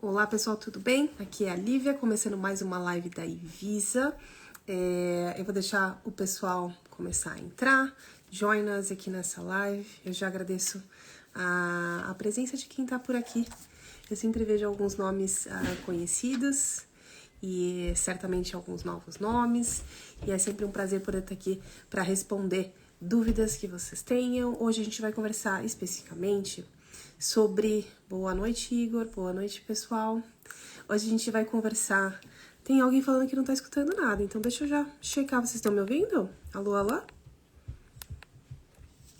Olá pessoal, tudo bem? Aqui é a Lívia, começando mais uma live da Ivisa. Eu vou deixar o pessoal começar a entrar, join us aqui nessa live. Eu já agradeço a presença de quem tá por aqui. Eu sempre vejo alguns nomes conhecidos e certamente alguns novos nomes. E é sempre um prazer poder estar aqui para responder dúvidas que vocês tenham. Hoje a gente vai conversar especificamente sobre... Boa noite, Igor. Boa noite, pessoal. Hoje a gente vai conversar... Tem alguém falando que não tá escutando nada, então deixa eu já checar. Vocês estão me ouvindo? Alô, alô?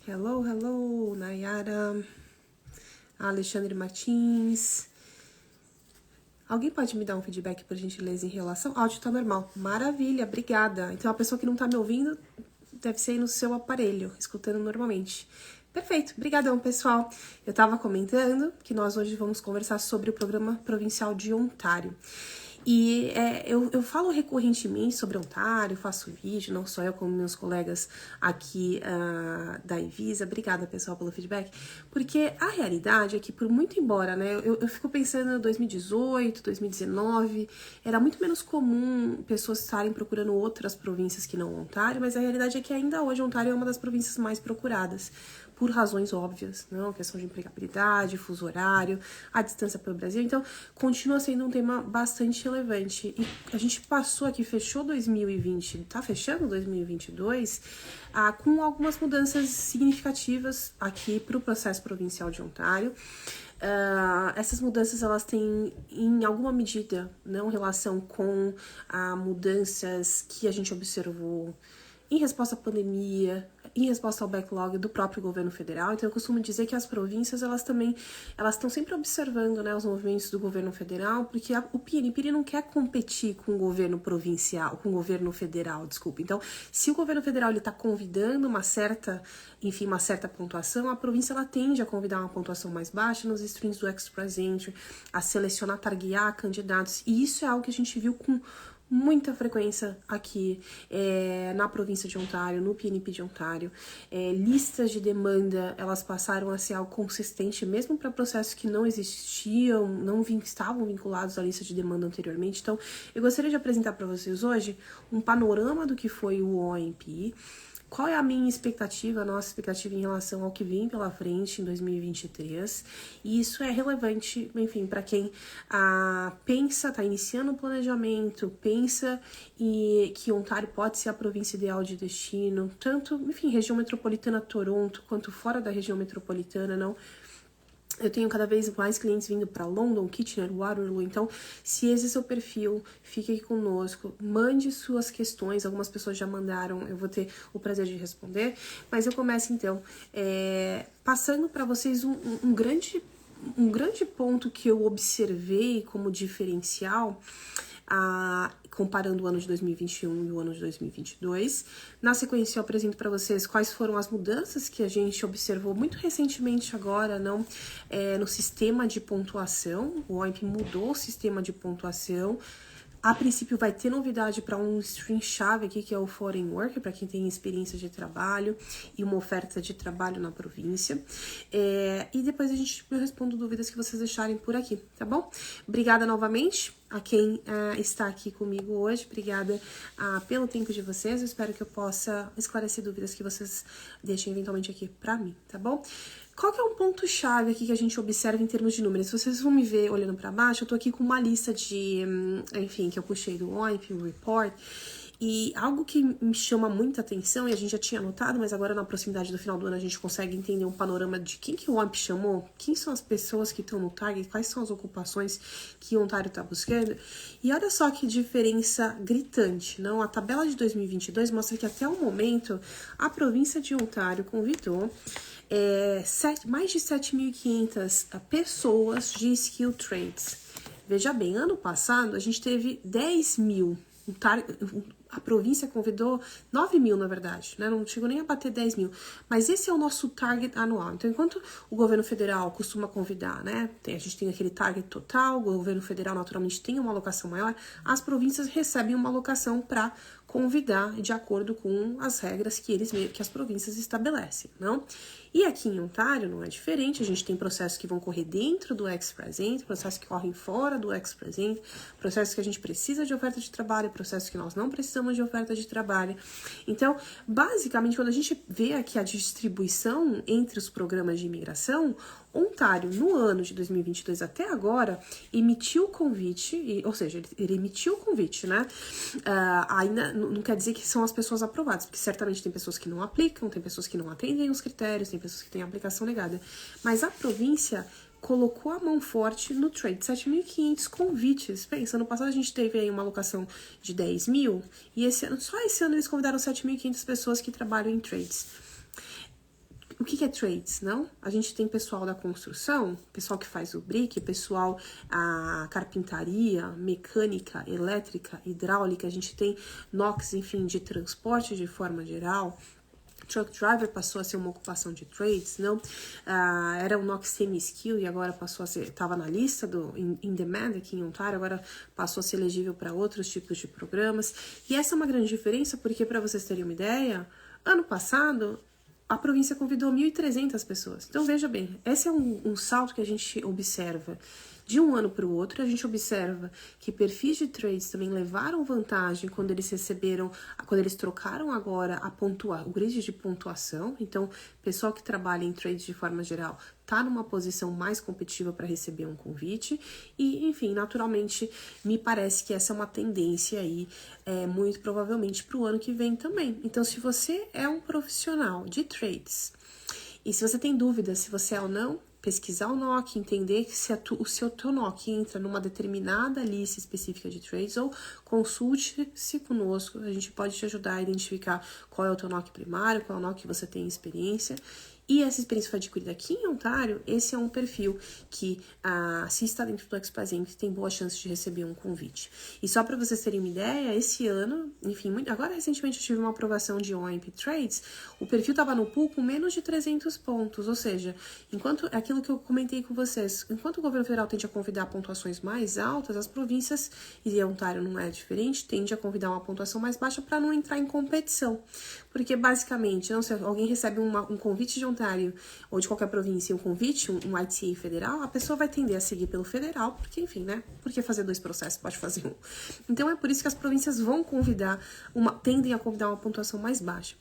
Hello, hello, Nayara, Alexandre Martins. Alguém pode me dar um feedback, por gentileza, em relação... O áudio tá normal. Maravilha, obrigada. Então, a pessoa que não tá me ouvindo deve ser aí no seu aparelho, escutando normalmente. Perfeito, brigadão, pessoal. Eu tava comentando que nós hoje vamos conversar sobre o Programa Provincial de Ontário. E eu falo recorrentemente sobre Ontário, faço vídeo, não só eu, como meus colegas aqui da Ivisa. Obrigada, pessoal, pelo feedback. Porque a realidade é que, por muito embora, né, eu fico pensando em 2018, 2019, era muito menos comum pessoas estarem procurando outras províncias que não Ontário, mas a realidade é que ainda hoje Ontário é uma das províncias mais procuradas. Por razões óbvias, não? Questão de empregabilidade, fuso horário, a distância para o Brasil. Então, continua sendo um tema bastante relevante. E a gente passou aqui, fechou 2020, tá fechando 2022, com algumas mudanças significativas aqui para o processo provincial de Ontário. Essas mudanças, elas têm, em alguma medida, não relação com mudanças que a gente observou em resposta à pandemia, em resposta ao backlog do próprio governo federal. Então eu costumo dizer que as províncias, elas estão sempre observando, né, os movimentos do governo federal, porque o PNP não quer competir com o governo provincial, com o governo federal, desculpa. Então, se o governo federal está convidando uma certa pontuação, a província ela tende a convidar uma pontuação mais baixa nos streams do Express Entry, a selecionar, targuear candidatos, e isso é algo que a gente viu com muita frequência aqui na província de Ontário, no PNP de Ontário. Listas de demanda, elas passaram a ser algo consistente, mesmo para processos que não existiam, estavam vinculados à lista de demanda anteriormente. Então, eu gostaria de apresentar para vocês hoje um panorama do que foi o OMP, qual é a minha expectativa, a nossa expectativa em relação ao que vem pela frente em 2023, e isso é relevante, enfim, para quem pensa, está iniciando o planejamento, pensa que Ontário pode ser a província ideal de destino, tanto, enfim, região metropolitana Toronto, quanto fora da região metropolitana, não. Eu tenho cada vez mais clientes vindo para London, Kitchener, Waterloo. Então, se esse é seu perfil, fique aqui conosco, mande suas questões. Algumas pessoas já mandaram, eu vou ter o prazer de responder. Mas eu começo, então, passando para vocês um grande ponto que eu observei como diferencial, comparando o ano de 2021 e o ano de 2022. Na sequência, eu apresento para vocês quais foram as mudanças que a gente observou muito recentemente agora, no sistema de pontuação. O OMP mudou o sistema de pontuação. A princípio vai ter novidade para um stream-chave aqui, que é o Foreign Worker, para quem tem experiência de trabalho e uma oferta de trabalho na província. E depois eu respondo dúvidas que vocês deixarem por aqui, tá bom? Obrigada novamente a quem está aqui comigo hoje. Obrigada pelo tempo de vocês. Eu espero que eu possa esclarecer dúvidas que vocês deixem eventualmente aqui para mim, tá bom? Qual que é um ponto-chave aqui que a gente observa em termos de números? Se vocês vão me ver olhando para baixo, eu tô aqui com uma lista de, enfim, que eu puxei do OMP, o report, e algo que me chama muita atenção, e a gente já tinha notado, mas agora na proximidade do final do ano a gente consegue entender um panorama de quem que o OMP chamou, quem são as pessoas que estão no target, quais são as ocupações que o Ontário está buscando. E olha só que diferença gritante, não? A tabela de 2022 mostra que até o momento a província de Ontário convidou mais de 7.500 pessoas de skill trades. Veja bem, ano passado a gente teve 10 mil, a província convidou 9 mil, na verdade, né? Não chegou nem a bater 10 mil, mas esse é o nosso target anual. Então, enquanto o governo federal costuma convidar, né? A gente tem aquele target total, o governo federal naturalmente tem uma alocação maior, as províncias recebem uma alocação para convidar de acordo com as regras que as províncias estabelecem, não? E aqui em Ontário não é diferente, a gente tem processos que vão correr dentro do Express Entry, processos que correm fora do Express Entry, processos que a gente precisa de oferta de trabalho, processos que nós não precisamos de oferta de trabalho. Então, basicamente, quando a gente vê aqui a distribuição entre os programas de imigração, Ontário, no ano de 2022 até agora, emitiu o convite, ou seja, ele emitiu o convite, né? Ainda não quer dizer que são as pessoas aprovadas, porque certamente tem pessoas que não aplicam, tem pessoas que não atendem os critérios, tem pessoas que têm aplicação negada. Mas a província colocou a mão forte no trade, 7.500 convites. Pensa, no passado a gente teve aí uma alocação de 10 mil, e só esse ano eles convidaram 7.500 pessoas que trabalham em trades. O que é trades, não? A gente tem pessoal da construção, pessoal que faz o brick, pessoal a carpintaria, mecânica, elétrica, hidráulica, a gente tem NOCs, enfim, de transporte de forma geral. Truck driver passou a ser uma ocupação de trades, não? Era um NOC semi-skill e agora passou a ser, estava na lista do in demand aqui em Ontário, agora passou a ser elegível para outros tipos de programas. E essa é uma grande diferença, porque para vocês terem uma ideia, ano passado a província convidou 1.300 pessoas. Então, veja bem, esse é um salto que a gente observa de um ano para o outro. A gente observa que perfis de trades também levaram vantagem quando eles trocaram agora o grid de pontuação. Então, pessoal que trabalha em trades de forma geral está numa posição mais competitiva para receber um convite. E, enfim, naturalmente, me parece que essa é uma tendência aí, muito provavelmente para o ano que vem também. Então, se você é um profissional de trades e se você tem dúvida se você é ou não, pesquisar o NOC, entender que se o seu NOC entra numa determinada lista específica de trades, ou consulte-se conosco, a gente pode te ajudar a identificar qual é o teu NOC primário, qual é o NOC que você tem experiência. E essa experiência foi adquirida aqui em Ontário, esse é um perfil que, se está dentro do Express Entry, tem boa chance de receber um convite. E só para vocês terem uma ideia, esse ano, enfim, agora recentemente eu tive uma aprovação de OMP Trades, o perfil estava no pool com menos de 300 pontos, ou seja, enquanto aquilo que eu comentei com vocês, enquanto o governo federal tende a convidar pontuações mais altas, as províncias, e Ontário não é diferente, tende a convidar uma pontuação mais baixa para não entrar em competição. Porque, basicamente, se alguém recebe um convite de Ontário ou de qualquer província, um convite, um ITA federal, a pessoa vai tender a seguir pelo federal, porque, enfim, né? Por que fazer 2 processos? Pode fazer um. Então, é por isso que as províncias tendem a convidar uma pontuação mais baixa.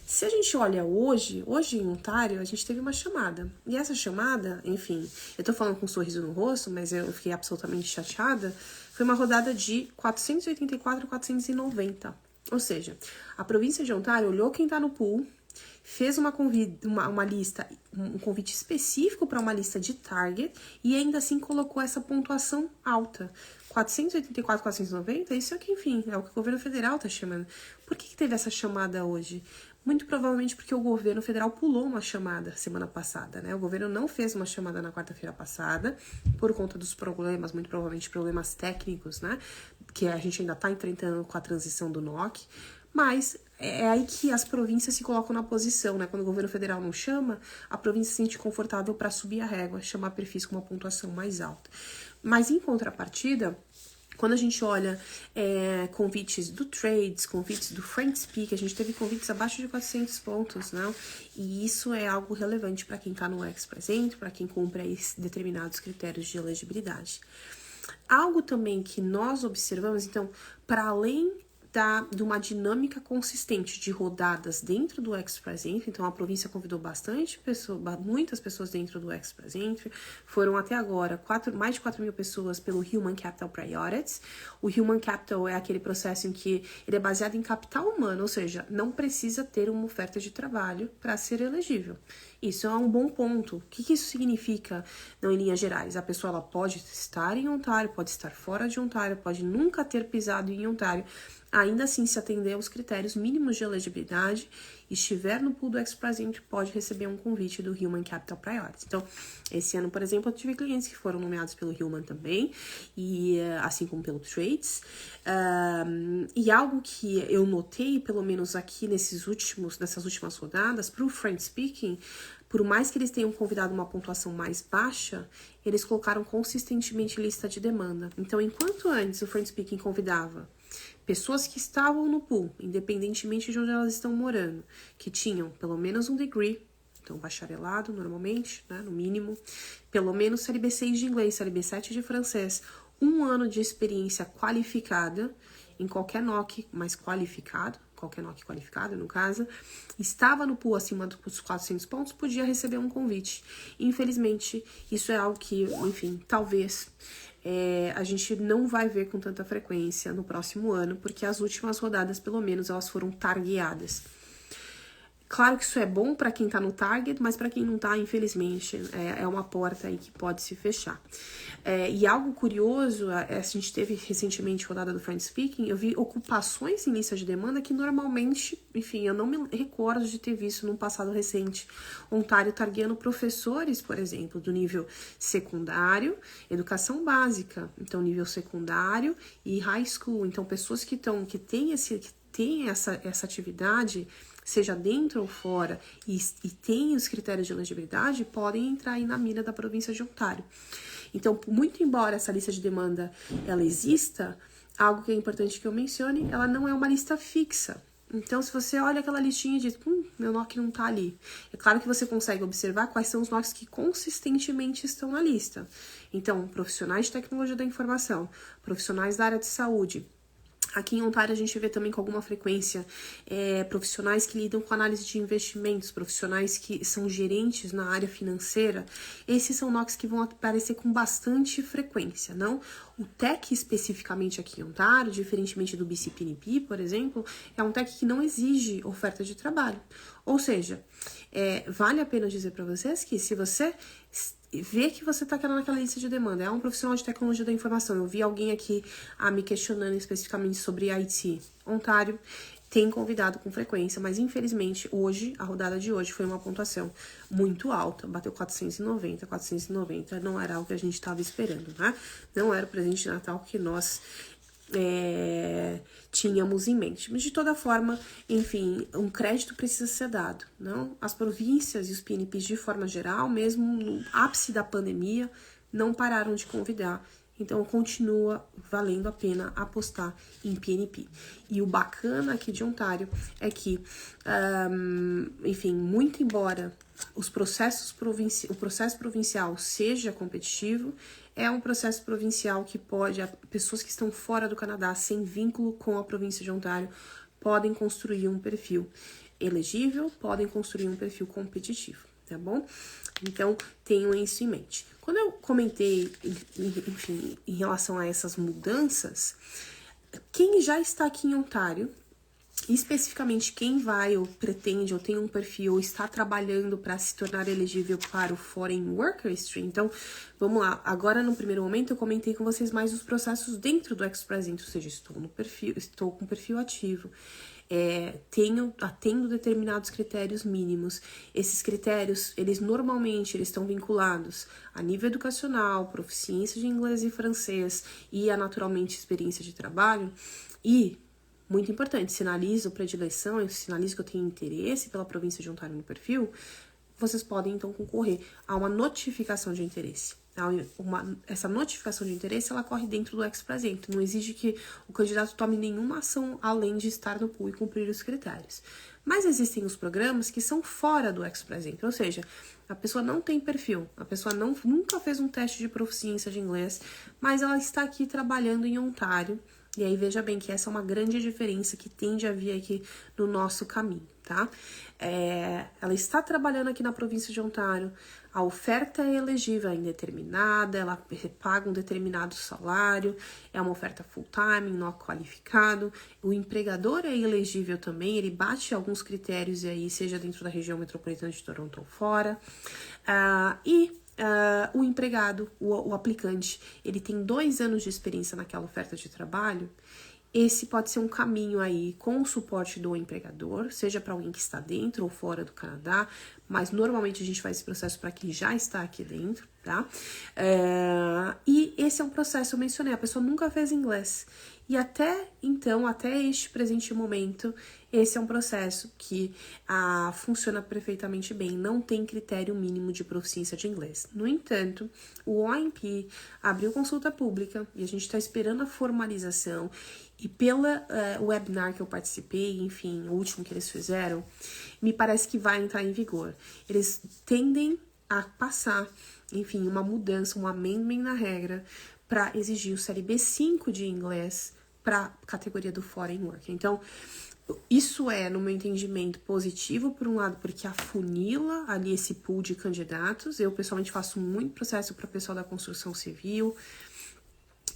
Se a gente olha hoje em Ontário, a gente teve uma chamada. E essa chamada, enfim, eu tô falando com um sorriso no rosto, mas eu fiquei absolutamente chateada, foi uma rodada de 484 a 490. Ou seja, a província de Ontário olhou quem está no pool, fez uma lista, um convite específico para uma lista de target e ainda assim colocou essa pontuação alta. 484, 490, isso é que, enfim, é o que o governo federal está chamando. Por que teve essa chamada hoje? Muito provavelmente porque o governo federal pulou uma chamada semana passada, né? O governo não fez uma chamada na quarta-feira passada, por conta dos problemas, muito provavelmente problemas técnicos, né? Que a gente ainda está enfrentando com a transição do NOC, mas é aí que as províncias se colocam na posição, né? Quando o governo federal não chama, a província se sente confortável para subir a régua, chamar perfis com uma pontuação mais alta. Mas, em contrapartida, quando a gente olha convites do Trades, convites do French Speak, a gente teve convites abaixo de 400 pontos, né? E isso é algo relevante para quem está no Express Entry, para quem cumpre aí determinados critérios de elegibilidade. Algo também que nós observamos, então, para além de uma dinâmica consistente de rodadas dentro do Express Entry, então a província convidou muitas pessoas dentro do Express Entry, foram até agora mais de 4 mil pessoas pelo Human Capital Priorities. O Human Capital é aquele processo em que ele é baseado em capital humano, ou seja, não precisa ter uma oferta de trabalho para ser elegível. Isso é um bom ponto. O que isso significa, não, em linhas gerais? A pessoa ela pode estar em Ontário, pode estar fora de Ontário, pode nunca ter pisado em Ontário, ainda assim, se atender aos critérios mínimos de elegibilidade, estiver no pool do Express Entry, pode receber um convite do Human Capital Priorities. Então, esse ano, por exemplo, eu tive clientes que foram nomeados pelo Human também, e assim como pelo Trades. E algo que eu notei, pelo menos aqui nessas últimas rodadas, para o French Speaking, por mais que eles tenham convidado uma pontuação mais baixa, eles colocaram consistentemente lista de demanda. Então, enquanto antes o French Speaking convidava Pessoas que estavam no pool, independentemente de onde elas estão morando, que tinham pelo menos um degree, então bacharelado normalmente, né, no mínimo, pelo menos série B6 de inglês, série B7 de francês, 1 ano de experiência qualificada em qualquer NOC mais qualificado, qualquer NOC qualificado no caso, estava no pool acima dos 400 pontos, podia receber um convite. Infelizmente, isso é algo que, enfim, talvez a gente não vai ver com tanta frequência no próximo ano, porque as últimas rodadas, pelo menos, elas foram targueadas. Claro que isso é bom para quem tá no target, mas para quem não tá, infelizmente, é uma porta aí que pode se fechar. E algo curioso, a gente teve recentemente rodada do French Speaking, eu vi ocupações em lista de demanda que normalmente, enfim, eu não me recordo de ter visto num passado recente. Ontário targueando professores, por exemplo, do nível secundário, educação básica, então nível secundário e high school. Então, pessoas que têm essa atividade, seja dentro ou fora, e tem os critérios de elegibilidade, podem entrar aí na mira da província de Ontário. Então, muito embora essa lista de demanda ela exista, algo que é importante que eu mencione, ela não é uma lista fixa. Então, se você olha aquela listinha e diz, meu NOC não tá ali. É claro que você consegue observar quais são os NOCs que consistentemente estão na lista. Então, profissionais de tecnologia da informação, profissionais da área de saúde. Aqui em Ontário a gente vê também com alguma frequência profissionais que lidam com análise de investimentos, profissionais que são gerentes na área financeira. Esses são NOCs que vão aparecer com bastante frequência, não? O TEC especificamente aqui em Ontário, diferentemente do BC-PNP, por exemplo, é um TEC que não exige oferta de trabalho. Ou seja, vale a pena dizer para vocês que se você vê que você está naquela lista de demanda, é um profissional de tecnologia da informação. Eu vi alguém aqui me questionando especificamente sobre IT. Ontário tem convidado com frequência, mas infelizmente hoje, a rodada de hoje foi uma pontuação muito alta, bateu 490 não era algo que a gente estava esperando, né? Não era o presente de Natal que nós tínhamos em mente. Mas de toda forma, enfim, um crédito precisa ser dado, não? As províncias e os PNPs de forma geral, mesmo no ápice da pandemia, não pararam de convidar. Então, continua valendo a pena apostar em PNP. E o bacana aqui de Ontário é que, enfim, muito embora o processo provincial seja competitivo, é um processo provincial que pessoas que estão fora do Canadá, sem vínculo com a província de Ontário, podem construir um perfil elegível, podem construir um perfil competitivo, tá bom? Então, tenham isso em mente. Quando eu comentei, enfim, em relação a essas mudanças, quem já está aqui em Ontário, especificamente quem vai ou pretende ou tem um perfil ou está trabalhando para se tornar elegível para o Foreign Worker Stream. Então, vamos lá. Agora, no primeiro momento, eu comentei com vocês mais os processos dentro do Express-Entry, ou seja, estou com perfil ativo. Atendo determinados critérios mínimos. Esses critérios, eles estão vinculados a nível educacional, proficiência de inglês e francês e naturalmente experiência de trabalho. E, muito importante, sinalizo predileção, eu sinalizo que eu tenho interesse pela província de Ontário no perfil, vocês podem então concorrer a uma notificação de interesse. Essa notificação de interesse, ela corre dentro do Express-Entry, não exige que o candidato tome nenhuma ação além de estar no pool e cumprir os critérios. Mas existem os programas que são fora do Express-Entry, ou seja, a pessoa não tem perfil, a pessoa nunca fez um teste de proficiência de inglês, mas ela está aqui trabalhando em Ontário. E aí, veja bem que essa é uma grande diferença que tende a vir aqui no nosso caminho, tá? Ela está trabalhando aqui na província de Ontário, a oferta é elegível, é indeterminada, ela paga um determinado salário, é uma oferta full-time, não qualificado, o empregador é elegível também, ele bate alguns critérios e aí, seja dentro da região metropolitana de Toronto ou fora, o empregado, o aplicante, ele tem 2 anos de experiência naquela oferta de trabalho. Esse pode ser um caminho aí com o suporte do empregador, seja para alguém que está dentro ou fora do Canadá, mas normalmente a gente faz esse processo para quem já está aqui dentro, tá? E esse é um processo, eu mencionei, a pessoa nunca fez inglês. E até este presente momento, esse é um processo que funciona perfeitamente bem, não tem critério mínimo de proficiência de inglês. No entanto, o OMP abriu consulta pública e a gente está esperando a formalização E pela webinar que eu participei, enfim, o último que eles fizeram, me parece que vai entrar em vigor. Eles tendem a passar, enfim, uma mudança, um amendment na regra para exigir o CLB 5 de inglês para a categoria do Foreign Worker. Então, isso é, no meu entendimento, positivo, por um lado, porque afunila ali esse pool de candidatos. Eu, pessoalmente, faço muito processo para o pessoal da construção civil,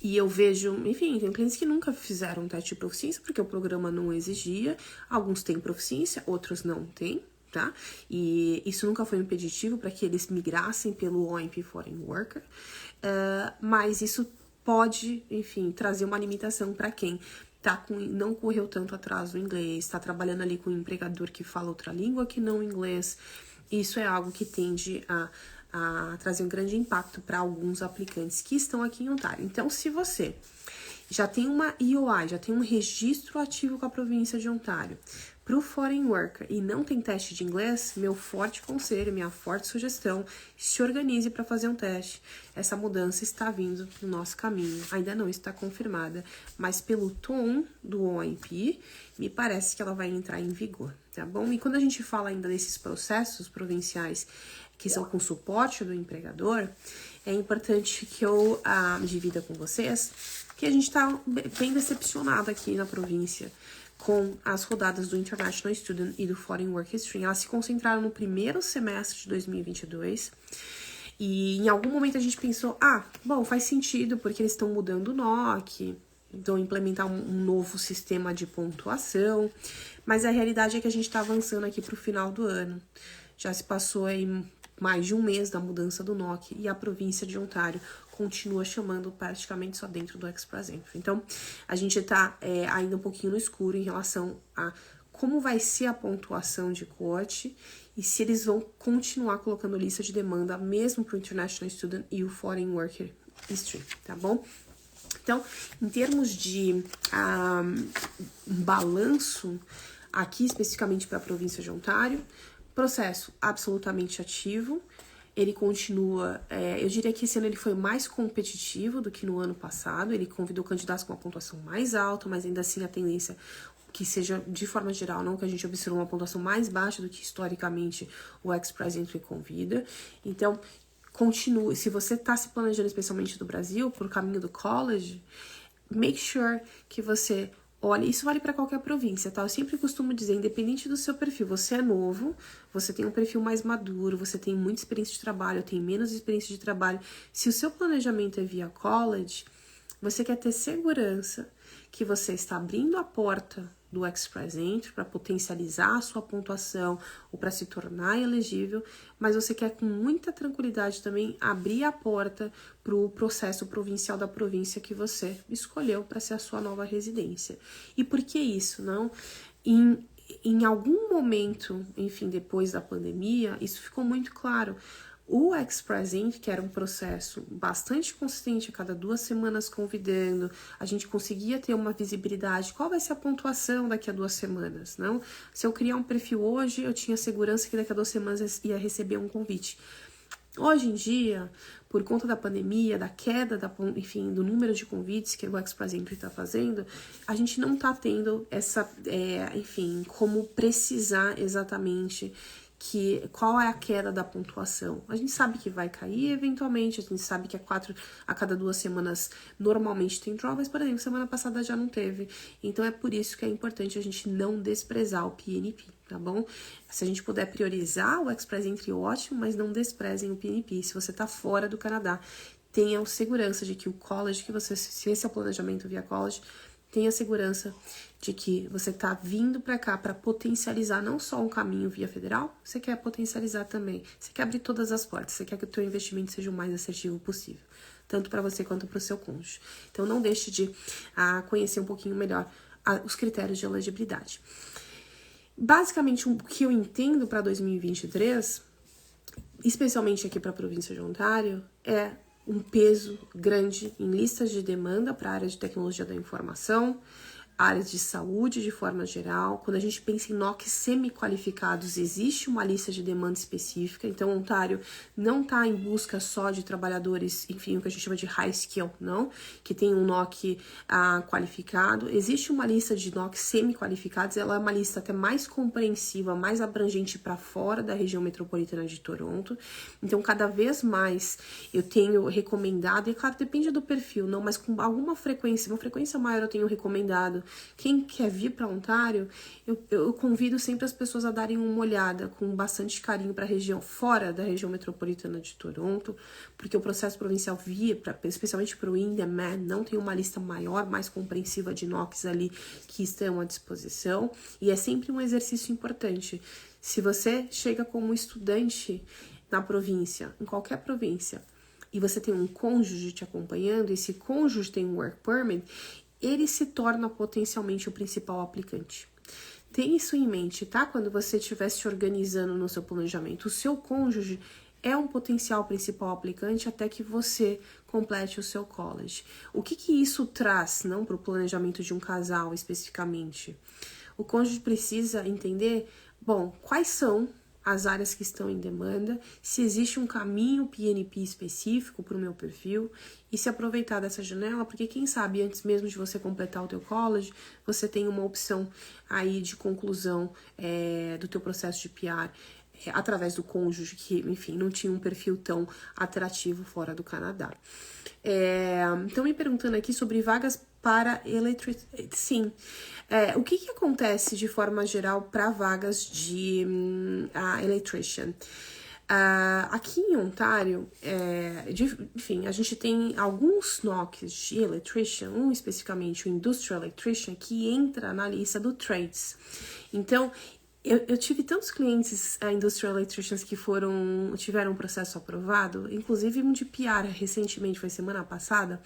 e eu vejo, enfim, tem clientes que nunca fizeram um teste de proficiência porque o programa não exigia. Alguns têm proficiência, outros não têm, tá? E isso nunca foi um impeditivo para que eles migrassem pelo OIMP Foreign Worker. Mas isso pode, enfim, trazer uma limitação para quem não correu tanto atrás do inglês, está trabalhando ali com um empregador que fala outra língua que não inglês. Isso é algo que tende a trazer um grande impacto para alguns aplicantes que estão aqui em Ontário. Então, se você já tem uma EOI, já tem um registro ativo com a província de Ontário para o Foreign Worker e não tem teste de inglês, meu forte conselho, minha forte sugestão, se organize para fazer um teste. Essa mudança está vindo no nosso caminho, ainda não está confirmada, mas pelo tom do OIMP, me parece que ela vai entrar em vigor, tá bom? E quando a gente fala ainda desses processos provinciais que são com suporte do empregador, é importante que eu divida com vocês que a gente está bem decepcionado aqui na província com as rodadas do International Student e do Foreign Work Stream. Elas se concentraram no primeiro semestre de 2022 e em algum momento a gente pensou, bom, faz sentido porque eles estão mudando o NOC, vão implementar um novo sistema de pontuação, mas a realidade é que a gente está avançando aqui para o final do ano. Já se passou aí mais de um mês da mudança do NOC e a província de Ontário continua chamando praticamente só dentro do Express Entry. Então, a gente está ainda um pouquinho no escuro em relação a como vai ser a pontuação de corte e se eles vão continuar colocando lista de demanda mesmo para o International Student e o Foreign Worker Stream, tá bom? Então, em termos de balanço, aqui especificamente para a província de Ontário, processo absolutamente ativo, ele continua, eu diria que esse ano ele foi mais competitivo do que no ano passado, ele convidou candidatos com uma pontuação mais alta, mas ainda assim a tendência que seja, de forma geral, não que a gente observe uma pontuação mais baixa do que historicamente o Express Entry convida. Então, continue, se você está se planejando especialmente do Brasil, por caminho do college, make sure que você olha, isso vale para qualquer província, tá? Eu sempre costumo dizer, independente do seu perfil, você é novo, você tem um perfil mais maduro, você tem muita experiência de trabalho, tem menos experiência de trabalho. Se o seu planejamento é via college, você quer ter segurança que você está abrindo a porta do Express Entry para potencializar a sua pontuação ou para se tornar elegível, mas você quer com muita tranquilidade também abrir a porta para o processo provincial da província que você escolheu para ser a sua nova residência. E por que isso, não? Em algum momento, enfim, depois da pandemia, isso ficou muito claro. O Express Entry, que era um processo bastante consistente, a cada 2 semanas convidando, a gente conseguia ter uma visibilidade, qual vai ser a pontuação daqui a 2 semanas, não? Se eu criar um perfil hoje, eu tinha segurança que daqui a 2 semanas ia receber um convite. Hoje em dia, por conta da pandemia, da queda, enfim, do número de convites que o Express Entry está fazendo, a gente não está tendo essa, enfim, como precisar exatamente qual é a queda da pontuação. A gente sabe que vai cair eventualmente, a gente sabe que a cada 2 semanas normalmente tem draw, mas, por exemplo, semana passada já não teve. Então, é por isso que é importante a gente não desprezar o PNP, tá bom? Se a gente puder priorizar o Express Entry, ótimo, mas não desprezem o PNP. Se você tá fora do Canadá, tenha segurança de que o college, se esse é o planejamento via college, tenha segurança de que você está vindo para cá para potencializar não só um caminho via federal, você quer potencializar também, você quer abrir todas as portas, você quer que o teu investimento seja o mais assertivo possível, tanto para você quanto para o seu cônjuge. Então, não deixe de conhecer um pouquinho melhor os critérios de elegibilidade. Basicamente, o que eu entendo para 2023, especialmente aqui para a província de Ontário, é um peso grande em listas de demanda para a área de tecnologia da informação, áreas de saúde de forma geral. Quando a gente pensa em NOCs semi-qualificados, existe uma lista de demanda específica. Então, o Ontário não está em busca só de trabalhadores, enfim, o que a gente chama de high skill, não, que tem um NOC qualificado. Existe uma lista de NOCs semi-qualificados, ela é uma lista até mais compreensiva, mais abrangente para fora da região metropolitana de Toronto. Então, cada vez mais eu tenho recomendado, e claro, depende do perfil, não, mas com alguma frequência, uma frequência maior eu tenho recomendado. Quem quer vir para Ontário, eu convido sempre as pessoas a darem uma olhada com bastante carinho para a região fora da região metropolitana de Toronto, porque o processo provincial via, especialmente para o in-demand, não tem uma lista maior, mais compreensiva de NOCs ali que estão à disposição, e é sempre um exercício importante. Se você chega como estudante na província, em qualquer província, e você tem um cônjuge te acompanhando, e esse cônjuge tem um work permit, ele se torna potencialmente o principal aplicante. Tem isso em mente, tá? Quando você estiver se organizando no seu planejamento, o seu cônjuge é um potencial principal aplicante até que você complete o seu college. O que isso traz, não para o planejamento de um casal especificamente? O cônjuge precisa entender, bom, quais são as áreas que estão em demanda, se existe um caminho PNP específico para o meu perfil e se aproveitar dessa janela, porque quem sabe antes mesmo de você completar o teu college, você tem uma opção aí de conclusão do teu processo de PR através do cônjuge que, enfim, não tinha um perfil tão atrativo fora do Canadá. Estão me perguntando aqui sobre vagas para sim. O que acontece de forma geral para vagas de electrician? Aqui em Ontário, enfim, a gente tem alguns NOCs de electrician, um especificamente o Industrial Electrician, que entra na lista do Trades. Então, eu tive tantos clientes Industrial Electricians que tiveram um processo aprovado, inclusive um de PR recentemente, foi semana passada,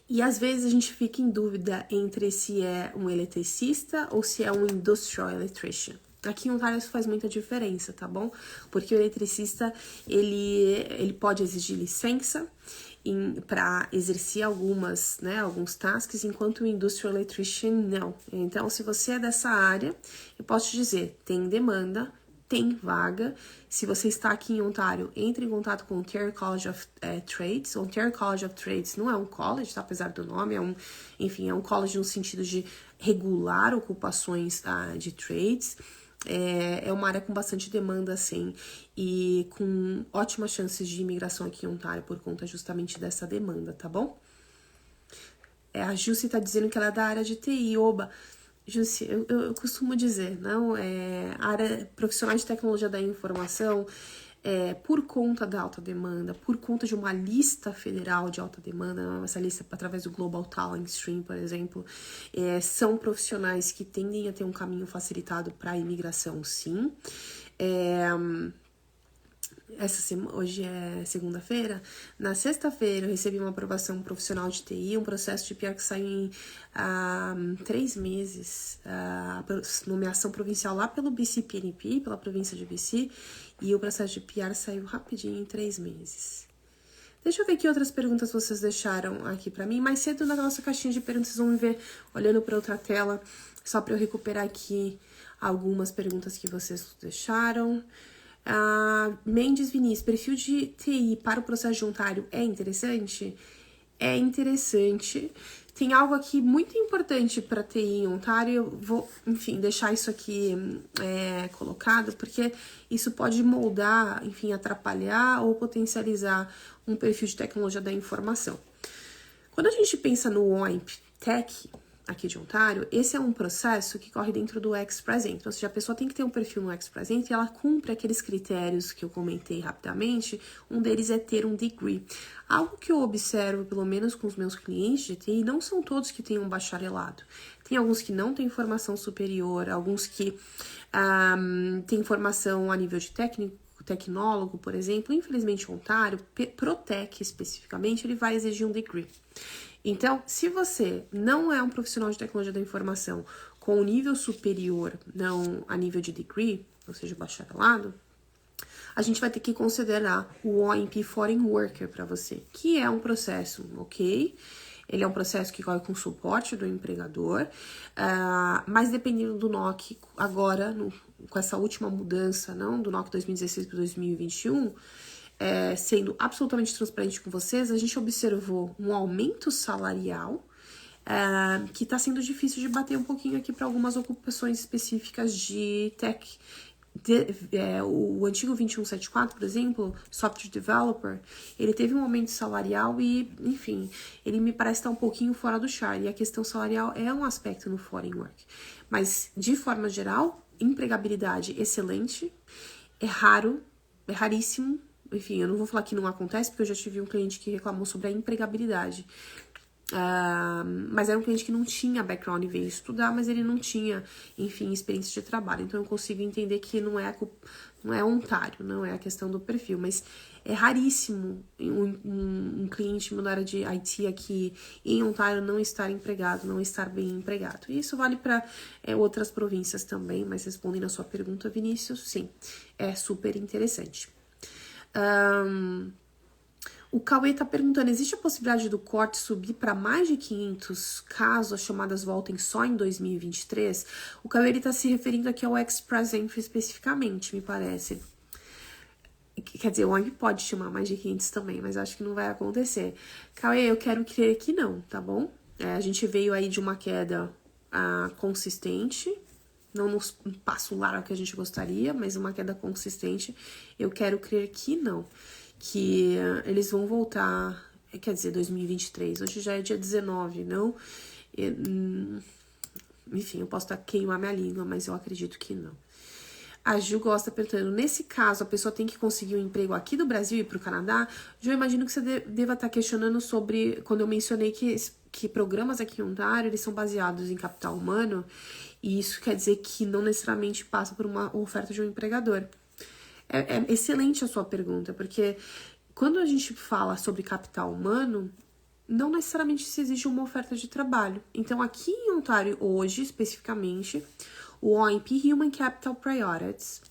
e às vezes a gente fica em dúvida entre se é um eletricista ou se é um Industrial Electrician. Aqui em Ontário isso faz muita diferença, tá bom? Porque o eletricista, ele pode exigir licença para exercer alguns tasks, enquanto o Industrial Electrician não. Então, se você é dessa área, eu posso te dizer, tem demanda, tem vaga. Se você está aqui em Ontário, entre em contato com o Ontario College of Trades. O Ontario College of Trades não é um college, tá? Apesar do nome, é um college no sentido de regular ocupações de trades. É uma área com bastante demanda, assim, e com ótimas chances de imigração aqui em Ontário por conta justamente dessa demanda, tá bom? A Jussi tá dizendo que ela é da área de TI, oba. Jussi, eu costumo dizer, não, a área profissional de tecnologia da informação, por conta da alta demanda, por conta de uma lista federal de alta demanda, essa lista através do Global Talent Stream, por exemplo, são profissionais que tendem a ter um caminho facilitado para a imigração, sim. Hoje é segunda-feira. Na sexta-feira eu recebi uma aprovação profissional de TI, um processo de PR que saiu em 3 meses, nomeação provincial lá pelo BC-PNP, pela província de BC, e o processo de PR saiu rapidinho em 3 meses. Deixa eu ver que outras perguntas vocês deixaram aqui pra mim. Mais cedo na nossa caixinha de perguntas, vocês vão me ver olhando para outra tela, só para eu recuperar aqui algumas perguntas que vocês deixaram. Mendes Vinícius, perfil de TI para o processo de Ontário é interessante? É interessante. Tem algo aqui muito importante para TI em Ontário, eu vou, enfim, deixar isso aqui colocado, porque isso pode moldar, enfim, atrapalhar ou potencializar um perfil de tecnologia da informação. Quando a gente pensa no OIMP Tech, aqui de Ontário, esse é um processo que corre dentro do Ex-Present, ou seja, a pessoa tem que ter um perfil no Ex-Present e ela cumpre aqueles critérios que eu comentei rapidamente, um deles é ter um degree. Algo que eu observo, pelo menos com os meus clientes de TI, não são todos que têm um bacharelado. Tem alguns que não têm formação superior, alguns que têm formação a nível de tecnólogo, por exemplo. Infelizmente, Ontário, Protec especificamente, ele vai exigir um degree. Então, se você não é um profissional de tecnologia da informação com um nível superior, não a nível de degree, ou seja, bacharelado, a gente vai ter que considerar o OIMP Foreign Worker para você, que é um processo, ok? ele é um processo que corre com suporte do empregador, mas dependendo do NOC, agora, com essa última mudança, não, do NOC 2016 para 2021, sendo absolutamente transparente com vocês, a gente observou um aumento salarial, que está sendo difícil de bater um pouquinho aqui para algumas ocupações específicas de tech. O antigo 2174, por exemplo, Software Developer, ele teve um aumento salarial e, enfim, ele me parece estar um pouquinho fora do char. E a questão salarial é um aspecto no Foreign Work. Mas, de forma geral, empregabilidade excelente, é raro, é raríssimo. Enfim, eu não vou falar que não acontece, porque eu já tive um cliente que reclamou sobre a empregabilidade. Mas era um cliente que não tinha background e veio estudar, mas ele não tinha, enfim, experiência de trabalho. Então eu consigo entender que não é Ontário, não é a questão do perfil, mas é raríssimo um cliente na área de IT aqui em Ontário não estar empregado, não estar bem empregado. E isso vale para outras províncias também, mas respondendo a sua pergunta, Vinícius, sim, é super interessante. O Cauê tá perguntando, existe a possibilidade do corte subir para mais de 500 caso as chamadas voltem só em 2023? O Cauê, ele tá se referindo aqui ao Express Entry especificamente, me parece. Quer dizer, o OIMP pode chamar mais de 500 também, mas acho que não vai acontecer. Cauê, eu quero crer que não, tá bom? A gente veio aí de uma queda consistente, não nos passo largo que a gente gostaria, mas uma queda consistente. Eu quero crer que não. Que eles vão voltar, quer dizer, 2023, hoje já é dia 19, não? Enfim, eu posso queimar minha língua, mas eu acredito que não. A Ju gosta perguntando, nesse caso, a pessoa tem que conseguir um emprego aqui do Brasil e ir para o Canadá? Ju, eu imagino que você deva estar questionando sobre, quando eu mencionei que programas aqui em Ontário, eles são baseados em capital humano, e isso quer dizer que não necessariamente passa por uma oferta de um empregador. É excelente a sua pergunta, porque quando a gente fala sobre capital humano, não necessariamente se exige uma oferta de trabalho. Então, aqui em Ontário, hoje, especificamente, o OIMP Human Capital Priorities,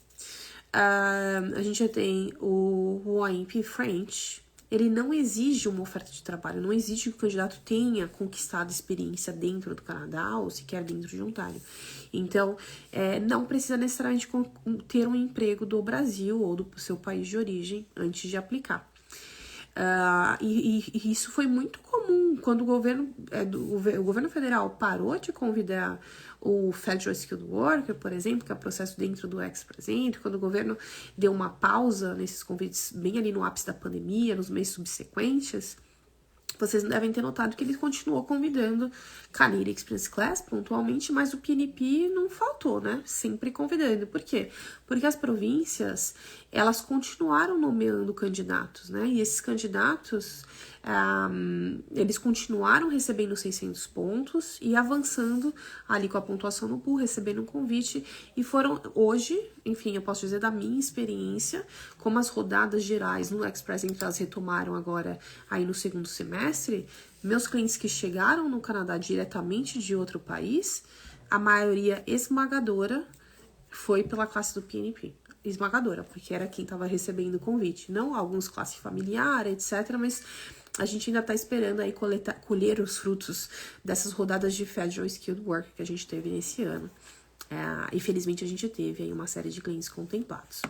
a gente já tem o OIMP French, ele não exige uma oferta de trabalho, não exige que o candidato tenha conquistado experiência dentro do Canadá ou sequer dentro de Ontário. Então, não precisa necessariamente ter um emprego do Brasil ou do seu país de origem antes de aplicar. E isso foi muito comum quando o governo federal parou de convidar o Federal Skilled Worker, por exemplo, que é o processo dentro do Express Entry, quando o governo deu uma pausa nesses convites bem ali no ápice da pandemia, nos meses subsequentes, vocês devem ter notado que ele continuou convidando Canadian Experience Class pontualmente, mas o PNP não faltou, né? Sempre convidando. Por quê? Porque as províncias, elas continuaram nomeando candidatos, né? E esses candidatos, eles continuaram recebendo 600 pontos e avançando ali com a pontuação no pool, recebendo um convite. E foram hoje, enfim, eu posso dizer da minha experiência, como as rodadas gerais no Express Entry elas retomaram agora aí no segundo semestre, meus clientes que chegaram no Canadá diretamente de outro país, a maioria esmagadora foi pela classe do PNP. Esmagadora, porque era quem estava recebendo o convite. Não alguns classe familiar, etc., mas a gente ainda está esperando aí colher os frutos dessas rodadas de Federal Skilled Work que a gente teve nesse ano. E felizmente a gente teve aí uma série de clientes contemplados.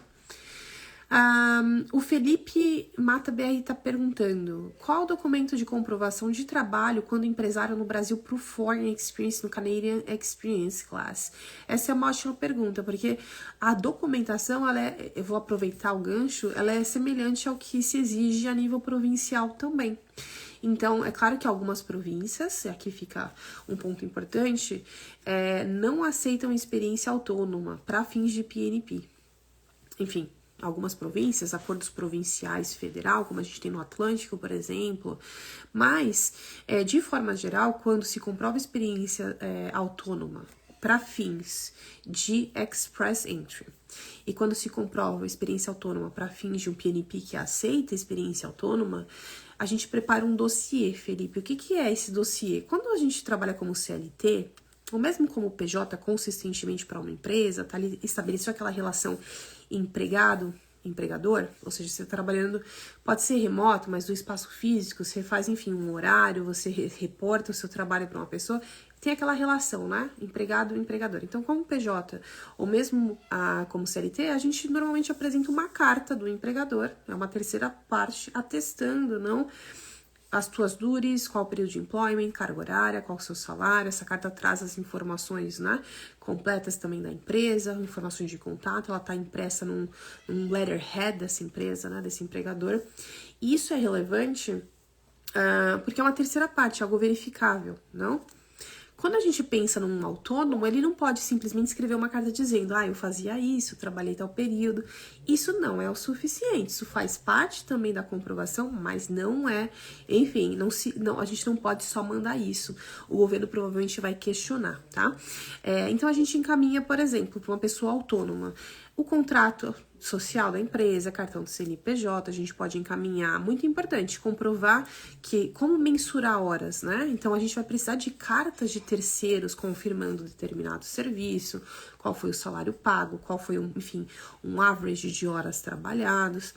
O Felipe Mata BR está perguntando, qual o documento de comprovação de trabalho quando empresário no Brasil para o Foreign Experience no Canadian Experience Class? Essa é uma ótima pergunta, porque a documentação, eu vou aproveitar o gancho, ela é semelhante ao que se exige a nível provincial também. Então, é claro que algumas províncias, aqui fica um ponto importante, não aceitam experiência autônoma para fins de PNP. Enfim, algumas províncias, acordos provinciais federal, como a gente tem no Atlântico, por exemplo, mas, de forma geral, quando se comprova experiência autônoma para fins de Express Entry e quando se comprova experiência autônoma para fins de um PNP que aceita experiência autônoma, a gente prepara um dossiê, Felipe. O que é esse dossiê? Quando a gente trabalha como CLT, ou mesmo como PJ consistentemente para uma empresa, tá ali, estabeleceu aquela relação empregado, empregador, ou seja, você tá trabalhando, pode ser remoto, mas do espaço físico, você faz, enfim, um horário, você reporta o seu trabalho para uma pessoa, tem aquela relação, né? Empregado e empregador. Então, como PJ ou mesmo como CLT, a gente normalmente apresenta uma carta do empregador, é uma terceira parte, atestando, não as tuas dures, qual o período de employment, carga horária, qual o seu salário. Essa carta traz as informações, né, completas também da empresa, informações de contato, ela está impressa num letterhead dessa empresa, né, desse empregador. E isso é relevante porque é uma terceira parte, algo verificável, não? Quando a gente pensa num autônomo, ele não pode simplesmente escrever uma carta dizendo, eu fazia isso, trabalhei tal período. Isso não é o suficiente, isso faz parte também da comprovação, mas não é, enfim, a gente não pode só mandar isso. O governo provavelmente vai questionar, tá? Então a gente encaminha, por exemplo, para uma pessoa autônoma, o contrato social da empresa, cartão do CNPJ, a gente pode encaminhar, muito importante, comprovar que, como mensurar horas, né? Então, a gente vai precisar de cartas de terceiros confirmando determinado serviço, qual foi o salário pago, qual foi, enfim, um average de horas trabalhadas.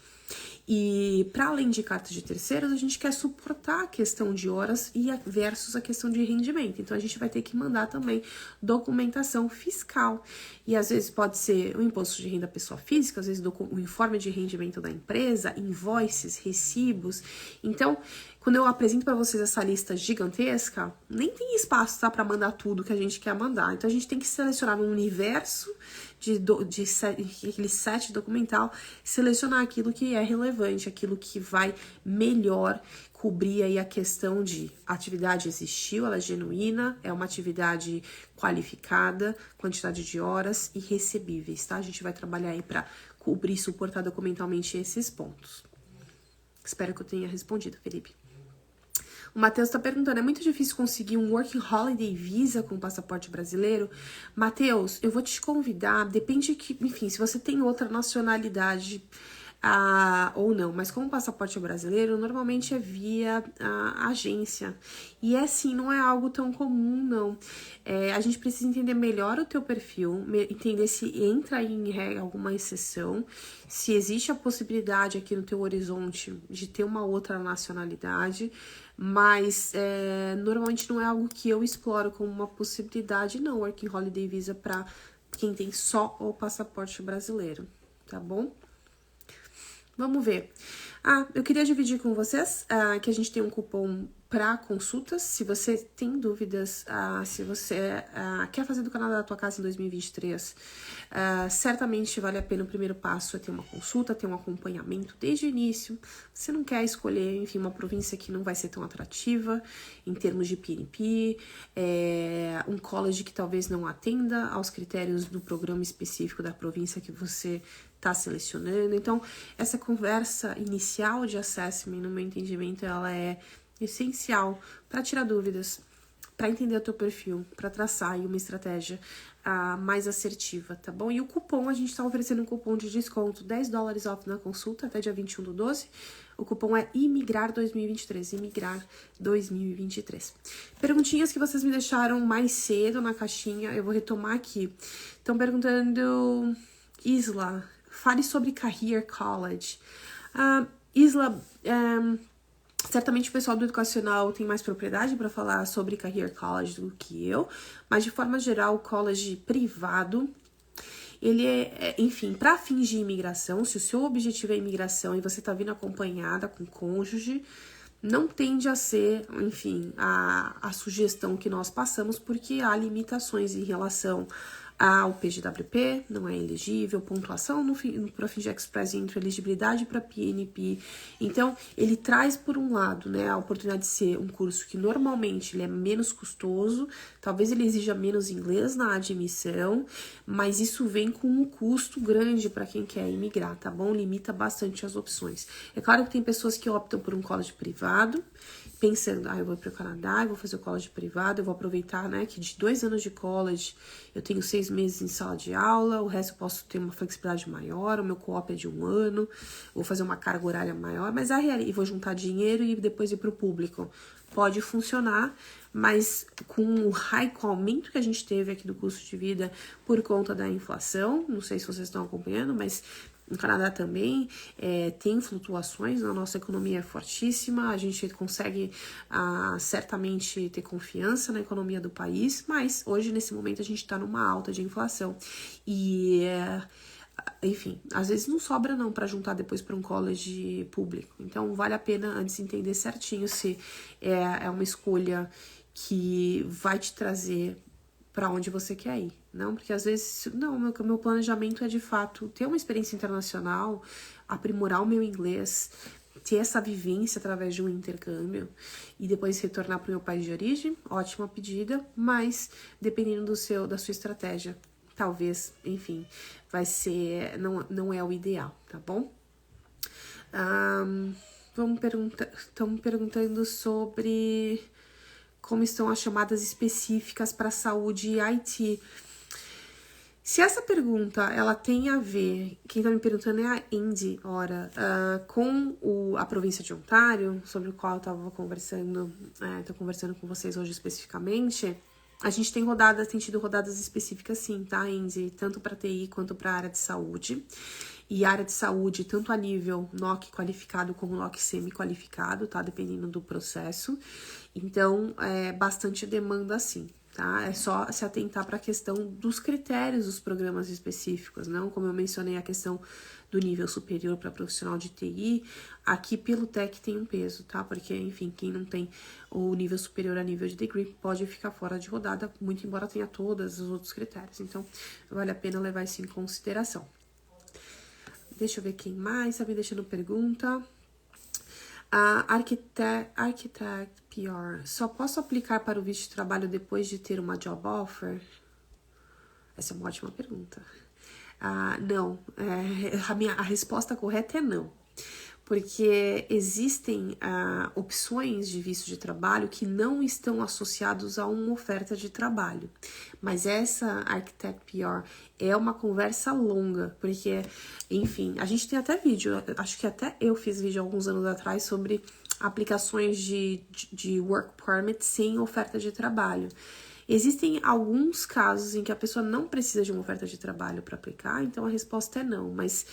E, para além de cartas de terceiros, a gente quer suportar a questão de horas versus a questão de rendimento. Então, a gente vai ter que mandar também documentação fiscal. E, às vezes, pode ser o imposto de renda pessoa física, às vezes o informe de rendimento da empresa, invoices, recibos. Então, quando eu apresento para vocês essa lista gigantesca, nem tem espaço, tá, para mandar tudo que a gente quer mandar. Então, a gente tem que selecionar um universo aquele set documental, selecionar aquilo que é relevante, aquilo que vai melhor cobrir aí a questão de atividade existiu, ela é genuína, é uma atividade qualificada, quantidade de horas e recebíveis, tá? A gente vai trabalhar aí para cobrir e suportar documentalmente esses pontos. Espero que eu tenha respondido, Felipe. O Matheus está perguntando, é muito difícil conseguir um Working Holiday Visa com passaporte brasileiro? Matheus, eu vou te convidar, depende que, enfim, se você tem outra nacionalidade ou não, mas como o passaporte é brasileiro, normalmente é via agência. E assim, não é algo tão comum, não. A gente precisa entender melhor o teu perfil, entender se entra em alguma exceção, se existe a possibilidade aqui no teu horizonte de ter uma outra nacionalidade, mas normalmente não é algo que eu exploro como uma possibilidade, não, Working Holiday Visa para quem tem só o passaporte brasileiro, tá bom? Vamos ver. Eu queria dividir com vocês que a gente tem um cupom para consultas. Se você tem dúvidas, se você quer fazer do Canadá da tua casa em 2023, certamente vale a pena. O primeiro passo é ter uma consulta, ter um acompanhamento desde o início. Você não quer escolher, enfim, uma província que não vai ser tão atrativa em termos de PNP, um college que talvez não atenda aos critérios do programa específico da província que você está selecionando. Então, essa conversa inicial de assessment, no meu entendimento, ela é essencial para tirar dúvidas, para entender o teu perfil, para traçar aí uma estratégia mais assertiva, tá bom? E o cupom, a gente está oferecendo um cupom de desconto, $10 off na consulta, até dia 21/12. O cupom é IMIGRAR2023, IMIGRAR 2023. Perguntinhas que vocês me deixaram mais cedo na caixinha, eu vou retomar aqui. Estão perguntando, Isla, fale sobre Career College. Isla, certamente o pessoal do educacional tem mais propriedade para falar sobre Career College do que eu, mas de forma geral, o college privado, ele enfim, para fins de imigração, se o seu objetivo é imigração e você está vindo acompanhada com cônjuge, não tende a ser, enfim, a sugestão que nós passamos, porque há limitações em relação ao PGWP, não é elegível, pontuação para fins de Express Entry, elegibilidade para PNP. Então, ele traz, por um lado, né, a oportunidade de ser um curso que normalmente ele é menos custoso, talvez ele exija menos inglês na admissão, mas isso vem com um custo grande para quem quer imigrar, tá bom? Limita bastante as opções. É claro que tem pessoas que optam por um college privado, pensando, eu vou para o Canadá, eu vou fazer o college privado, eu vou aproveitar, né, que de 2 anos de college eu tenho 6 meses em sala de aula, o resto eu posso ter uma flexibilidade maior, o meu co-op é de 1 ano, vou fazer uma carga horária maior, mas e vou juntar dinheiro e depois ir para o público. Pode funcionar, mas com o aumento que a gente teve aqui do custo de vida por conta da inflação, não sei se vocês estão acompanhando, mas no Canadá também tem flutuações, a nossa economia é fortíssima, a gente consegue certamente ter confiança na economia do país, mas hoje, nesse momento, a gente está numa alta de inflação. E, enfim, às vezes não sobra não para juntar depois para um college público. Então, vale a pena antes entender certinho se é uma escolha que vai te trazer para onde você quer ir, não? Porque às vezes, não, meu planejamento é de fato ter uma experiência internacional, aprimorar o meu inglês, ter essa vivência através de um intercâmbio e depois retornar para o meu país de origem, ótima pedida, mas dependendo da sua estratégia, talvez, enfim, vai ser, não é o ideal, tá bom? Estão perguntando sobre como estão as chamadas específicas para saúde e IT. Se essa pergunta, ela tem a ver, quem tá me perguntando é a Indy, com a província de Ontário, sobre o qual eu tava conversando, tô conversando com vocês hoje especificamente, a gente tem tido rodadas específicas sim, tá, Indy? Tanto para TI quanto para área de saúde. E área de saúde, tanto a nível NOC qualificado como NOC semi-qualificado, tá? Dependendo do processo. Então, bastante demanda sim, tá? É só se atentar para a questão dos critérios dos programas específicos, não? Como eu mencionei a questão do nível superior para profissional de TI, aqui pelo TEC tem um peso, tá? Porque, enfim, quem não tem o nível superior a nível de degree pode ficar fora de rodada, muito embora tenha todos os outros critérios. Então, vale a pena levar isso em consideração. Deixa eu ver quem mais tá me deixando pergunta. Architect PR. Só posso aplicar para o visto de trabalho depois de ter uma job offer? Essa é uma ótima pergunta. Não. A resposta correta é não. Porque existem opções de visto de trabalho que não estão associados a uma oferta de trabalho. Mas essa Architect PR é uma conversa longa, porque, enfim, a gente tem até vídeo, acho que até eu fiz vídeo alguns anos atrás sobre aplicações de work permit sem oferta de trabalho. Existem alguns casos em que a pessoa não precisa de uma oferta de trabalho para aplicar, então a resposta é não, mas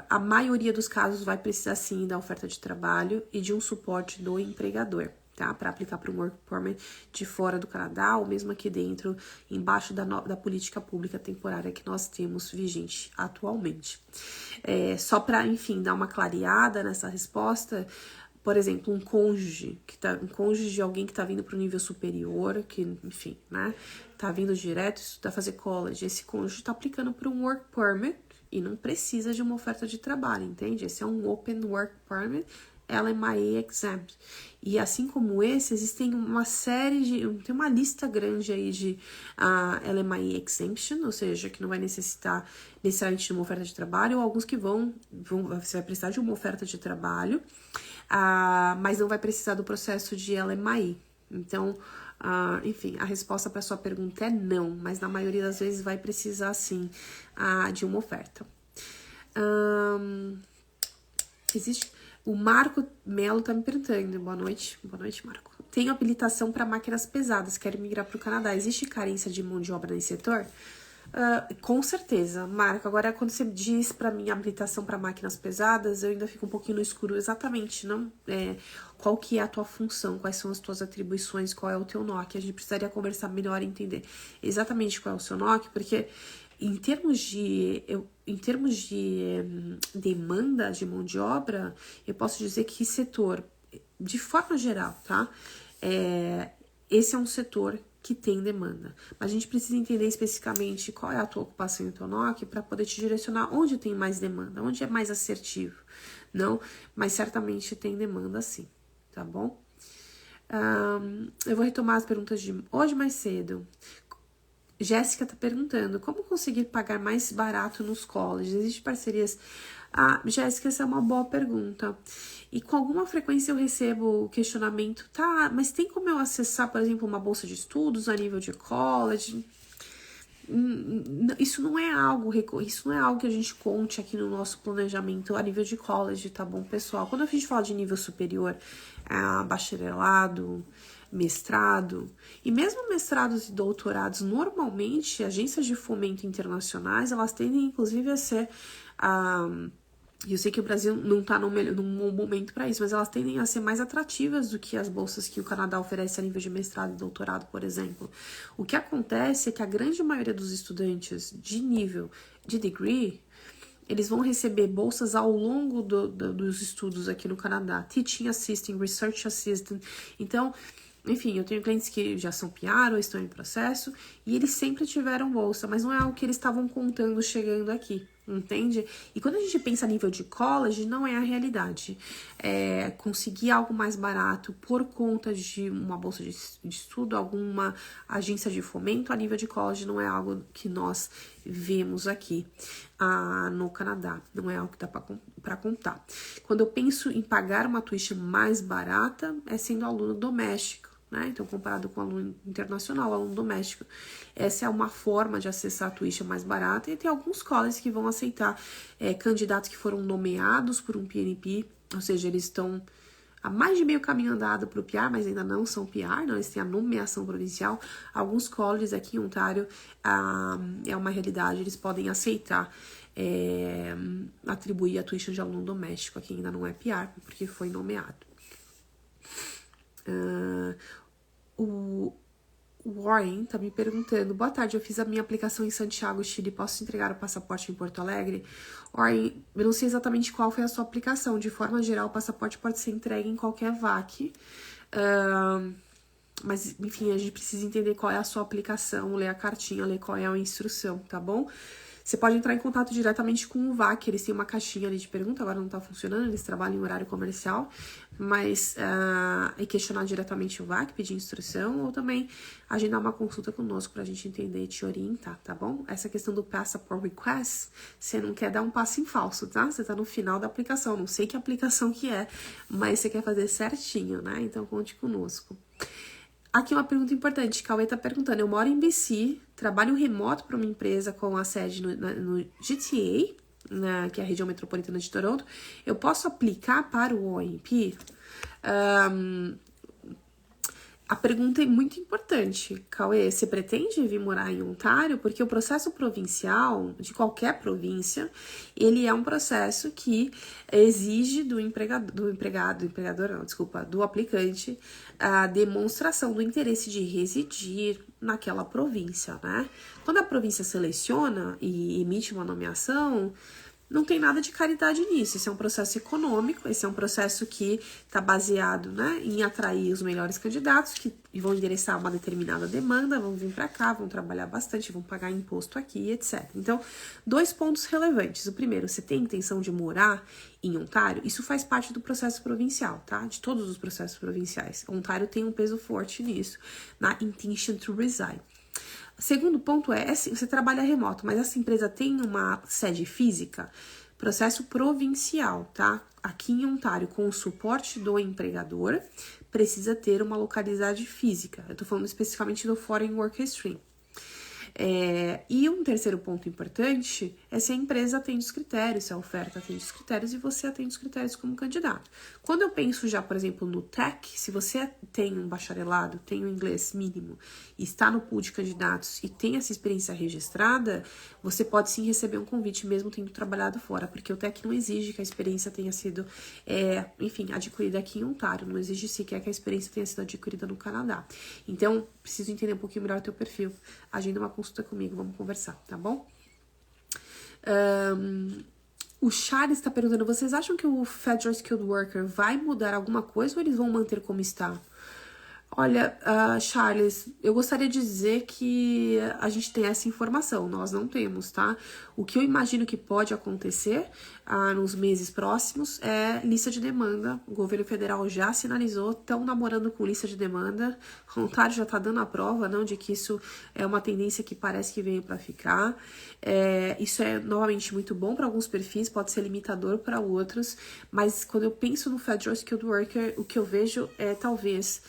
a maioria dos casos vai precisar sim da oferta de trabalho e de um suporte do empregador, tá? Para aplicar para um work permit de fora do Canadá ou mesmo aqui dentro, embaixo da política pública temporária que nós temos vigente atualmente. Só para, enfim, dar uma clareada nessa resposta. Por exemplo, um cônjuge de alguém que tá vindo para o nível superior, que, enfim, né, tá vindo direto estudar, fazer college, esse cônjuge tá aplicando para um work permit e não precisa de uma oferta de trabalho, entende? Esse é um open work permit, LMIA exempt. E assim como esse, existem uma tem uma lista grande aí de LMIA exemption, ou seja, que não vai necessitar necessariamente de uma oferta de trabalho, ou alguns que você vai precisar de uma oferta de trabalho, mas não vai precisar do processo de LMI. Então, enfim, a resposta para sua pergunta é não, mas na maioria das vezes vai precisar sim de uma oferta. O Marco Melo tá me perguntando. Boa noite, Marco. Tenho habilitação para máquinas pesadas, quero migrar para o Canadá. Existe carência de mão de obra nesse setor? Com certeza, Marco. Agora, quando você diz para mim habilitação para máquinas pesadas, eu ainda fico um pouquinho no escuro exatamente, não? Qual que é a tua função, quais são as tuas atribuições, qual é o teu NOC. A gente precisaria conversar melhor e entender exatamente qual é o seu NOC, porque em termos de demanda de mão de obra, eu posso dizer que setor, de forma geral, tá? Esse é um setor que tem demanda. Mas a gente precisa entender especificamente qual é a tua ocupação e o teu NOC para poder te direcionar onde tem mais demanda, onde é mais assertivo. Não, mas certamente tem demanda sim, tá bom? Eu vou retomar as perguntas de hoje mais cedo. Jéssica tá perguntando, como conseguir pagar mais barato nos colleges? Existem parcerias? Jéssica, essa é uma boa pergunta. E com alguma frequência eu recebo o questionamento, tá, mas tem como eu acessar, por exemplo, uma bolsa de estudos a nível de college? Isso não é algo que a gente conte aqui no nosso planejamento a nível de college, tá bom, pessoal? Quando a gente fala de nível superior, bacharelado, mestrado, e mesmo mestrados e doutorados, normalmente, agências de fomento internacionais, elas tendem, inclusive, a ser... eu sei que o Brasil não está num bom momento para isso, mas elas tendem a ser mais atrativas do que as bolsas que o Canadá oferece a nível de mestrado e doutorado, por exemplo. O que acontece é que a grande maioria dos estudantes de nível de degree, eles vão receber bolsas ao longo dos estudos aqui no Canadá. Teaching Assistant, Research Assistant. Então, enfim, eu tenho clientes que já são PR ou estão em processo e eles sempre tiveram bolsa, mas não é algo que eles estavam contando chegando aqui, entende? E quando a gente pensa a nível de college, não é a realidade. Conseguir algo mais barato por conta de uma bolsa de estudo, alguma agência de fomento a nível de college, não é algo que nós vemos aqui no Canadá, não é algo que dá para contar. Quando eu penso em pagar uma tuition mais barata, é sendo aluno doméstico. Né? Então, comparado com aluno internacional, aluno doméstico, essa é uma forma de acessar a tuition mais barata, e tem alguns colleges que vão aceitar candidatos que foram nomeados por um PNP, ou seja, eles estão a mais de meio caminho andado para o PR, mas ainda não são PR, não, eles têm a nomeação provincial. Alguns colleges aqui em Ontário é uma realidade, eles podem aceitar atribuir a tuition de aluno doméstico, aqui ainda não é PR, porque foi nomeado. O Warren tá me perguntando: boa tarde, eu fiz a minha aplicação em Santiago, Chile, posso entregar o passaporte em Porto Alegre? Warren, eu não sei exatamente qual foi a sua aplicação. De forma geral, o passaporte pode ser entregue em qualquer VAC. Mas, enfim, a gente precisa entender qual é a sua aplicação, ler a cartinha, ler qual é a instrução, tá bom? Você pode entrar em contato diretamente com o VAC, eles têm uma caixinha ali de pergunta, agora não tá funcionando, eles trabalham em horário comercial, mas e questionar diretamente o VAC, pedir instrução, ou também agendar uma consulta conosco pra gente entender e te orientar, tá bom? Essa questão do passport request, você não quer dar um passo em falso, tá? Você tá no final da aplicação, não sei que aplicação que é, mas você quer fazer certinho, né? Então conte conosco. Aqui uma pergunta importante, Cauê tá perguntando: eu moro em BC, trabalho remoto para uma empresa com a sede no GTA, que é a região metropolitana de Toronto, eu posso aplicar para o OMP? A pergunta é muito importante, Cauê. Você pretende vir morar em Ontário? Porque o processo provincial, de qualquer província, ele é um processo que exige do aplicante a demonstração do interesse de residir naquela província, né? Quando a província seleciona e emite uma nomeação, não tem nada de caridade nisso. Esse é um processo econômico, esse é um processo que está baseado, né, em atrair os melhores candidatos que vão endereçar uma determinada demanda, vão vir para cá, vão trabalhar bastante, vão pagar imposto aqui, etc. Então, 2 pontos relevantes. O primeiro, você tem intenção de morar em Ontário? Isso faz parte do processo provincial, tá? De todos os processos provinciais. Ontário tem um peso forte nisso, na intention to reside. Segundo ponto você trabalha remoto, mas essa empresa tem uma sede física? Processo provincial, tá? Aqui em Ontário, com o suporte do empregador, precisa ter uma localidade física. Eu tô falando especificamente do Foreign Work Stream. E um terceiro ponto importante é se a empresa atende os critérios, se a oferta atende os critérios e você atende os critérios como candidato. Quando eu penso já, por exemplo, no tech, se você tem um bacharelado, tem um inglês mínimo, está no pool de candidatos e tem essa experiência registrada, você pode sim receber um convite mesmo tendo trabalhado fora, porque o tech não exige que a experiência tenha sido, adquirida aqui em Ontário, não exige sequer que a experiência tenha sido adquirida no Canadá. Então, preciso entender um pouquinho melhor o teu perfil. Agenda uma consulta comigo, vamos conversar, tá bom? O Charles está perguntando: vocês acham que o Federal Skilled Worker vai mudar alguma coisa ou eles vão manter como está? Olha, Charles, eu gostaria de dizer que a gente tem essa informação, nós não temos, tá? O que eu imagino que pode acontecer nos meses próximos é lista de demanda. O governo federal já sinalizou, estão namorando com lista de demanda. O Ontário já está dando a prova, não, de que isso é uma tendência que parece que veio para ficar. Isso é, novamente, muito bom para alguns perfis, pode ser limitador para outros, mas quando eu penso no Federal Skilled Worker, o que eu vejo é, talvez,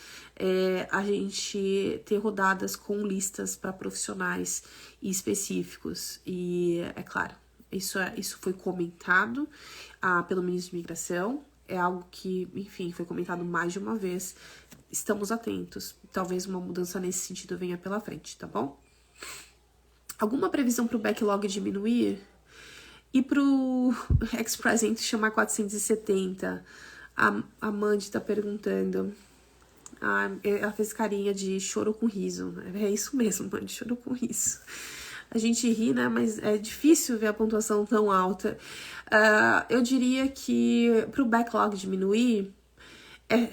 a gente ter rodadas com listas para profissionais específicos. E, é claro, isso foi comentado pelo ministro de Imigração. é algo que, enfim, foi comentado mais de uma vez. Estamos atentos. Talvez uma mudança nesse sentido venha pela frente, tá bom? Alguma previsão para o backlog diminuir? E para o Ex-Present chamar 470? A Mandy tá perguntando. Ela fez carinha de choro com riso. É isso mesmo, Mandy, choro com riso. A gente ri, né? Mas é difícil ver a pontuação tão alta. Eu diria que pro backlog diminuir,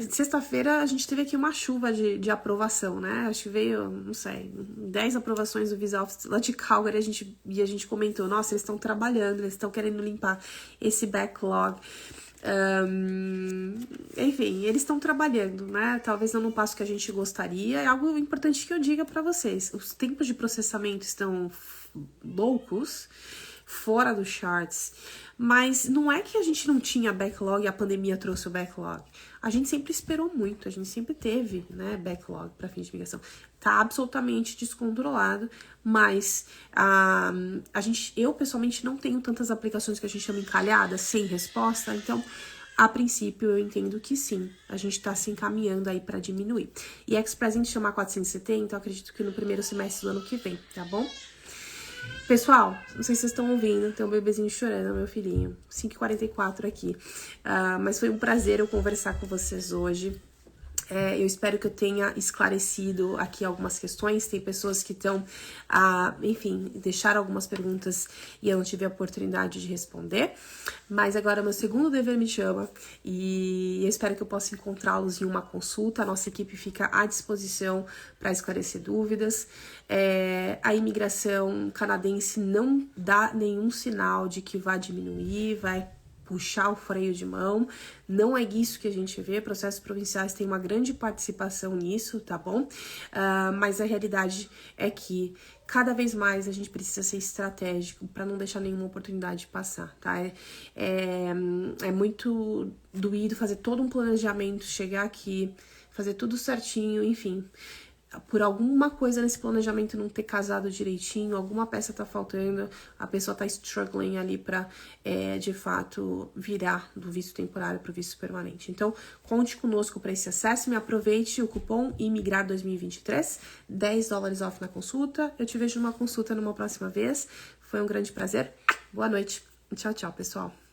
sexta-feira a gente teve aqui uma chuva de aprovação, né? Acho que veio, não sei, 10 aprovações do Visa Office lá de Calgary, e a gente comentou, nossa, eles estão trabalhando, eles estão querendo limpar esse backlog. Enfim, eles estão trabalhando, né? Talvez não no passo que a gente gostaria. É algo importante que eu diga para vocês. Os tempos de processamento estão loucos, fora dos charts. Mas não é que a gente não tinha backlog e a pandemia trouxe o backlog. A gente sempre esperou muito, a gente sempre teve, né, backlog para fim de migração. Tá absolutamente descontrolado, mas eu pessoalmente não tenho tantas aplicações que a gente chama encalhadas, sem resposta, então a princípio eu entendo que sim, a gente tá se encaminhando aí para diminuir. E Ex-Present chamar 470, eu acredito que no primeiro semestre do ano que vem, tá bom? Pessoal, não sei se vocês estão ouvindo, tem um bebezinho chorando, meu filhinho, 5h44 aqui. Mas foi um prazer eu conversar com vocês hoje. Eu espero que eu tenha esclarecido aqui algumas questões. Tem pessoas que estão, enfim, deixaram algumas perguntas e eu não tive a oportunidade de responder. Mas agora meu segundo dever me chama e eu espero que eu possa encontrá-los em uma consulta. A nossa equipe fica à disposição para esclarecer dúvidas. A imigração canadense não dá nenhum sinal de que vai diminuir, vai puxar o freio de mão, não é isso que a gente vê, processos provinciais têm uma grande participação nisso, tá bom? Mas a realidade é que cada vez mais a gente precisa ser estratégico para não deixar nenhuma oportunidade passar, tá? É muito doído fazer todo um planejamento, chegar aqui, fazer tudo certinho, enfim. Por alguma coisa nesse planejamento não ter casado direitinho, alguma peça tá faltando, a pessoa tá struggling ali pra, de fato, virar do visto temporário pro visto permanente. Então, conte conosco para esse acesso, me aproveite o cupom IMIGRAR 2023, $10 off na consulta. Eu te vejo numa consulta numa próxima vez. Foi um grande prazer. Boa noite. Tchau, tchau, pessoal.